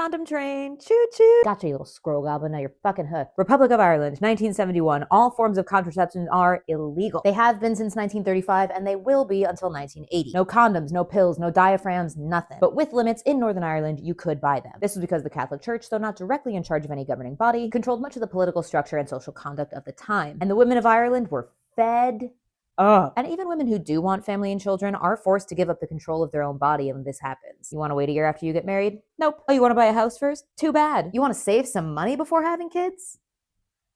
condom train. Choo choo. Gotcha, you little scroll goblin. Now you're fucking hooked. Republic of Ireland, 1971. All forms of contraception are illegal. They have been since 1935 and they will be until 1980. No condoms, no pills, no diaphragms, nothing. But with limits in Northern Ireland, you could buy them. This was because the Catholic Church, though not directly in charge of any governing body, controlled much of the political structure and social conduct of the time. And the women of Ireland were fed up. And even women who do want family and children are forced to give up the control of their own body when this happens. You want to wait a year after you get married? Nope. Oh, you want to buy a house first? Too bad. You want to save some money before having kids?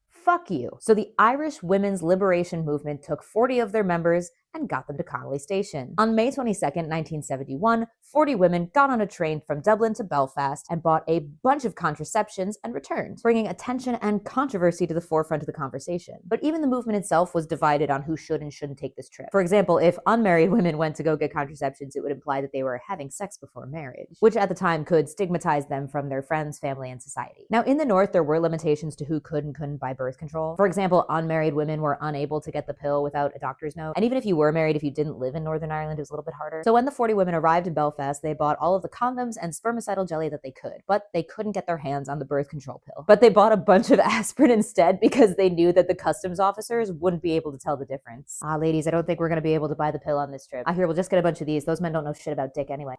Fuck you. So the Irish Women's Liberation Movement took 40 of their members and got them to Connolly Station. On May 22nd, 1971, 40 women got on a train from Dublin to Belfast and bought a bunch of contraceptions and returned, bringing attention and controversy to the forefront of the conversation. But even the movement itself was divided on who should and shouldn't take this trip. For example, if unmarried women went to go get contraceptions, it would imply that they were having sex before marriage, which at the time could stigmatize them from their friends, family, and society. Now, in the North, there were limitations to who could and couldn't buy birth control. For example, unmarried women were unable to get the pill without a doctor's note, and even if you were married, if you didn't live in Northern Ireland, it was a little bit harder. So when the 40 women arrived in Belfast, they bought all of the condoms and spermicidal jelly that they could, but they couldn't get their hands on the birth control pill. But they bought a bunch of aspirin instead because they knew that the customs officers wouldn't be able to tell the difference. Ladies, I don't think we're going to be able to buy the pill on this trip. I hear we'll just get a bunch of these. Those men don't know shit about dick anyway.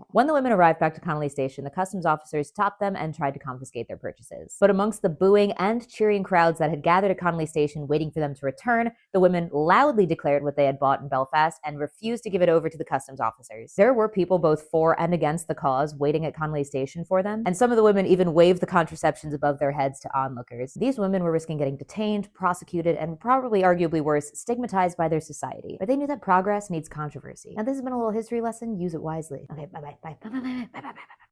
When the women arrived back to Connolly Station, the customs officers stopped them and tried to confiscate their purchases. But amongst the booing and cheering crowds that had gathered at Connolly Station waiting for them to return, the women loudly declared what they had bought in Belfast and refused to give it over to the customs officers. There were people both for and against the cause waiting at Connolly Station for them, and some of the women even waved the contraceptions above their heads to onlookers. These women were risking getting detained, prosecuted, and probably arguably worse, stigmatized by their society. But they knew that progress needs controversy. Now this has been a little history lesson. Use it wisely. Okay, bye-bye. Bye. Bye-bye. Bye-bye. Bye-bye.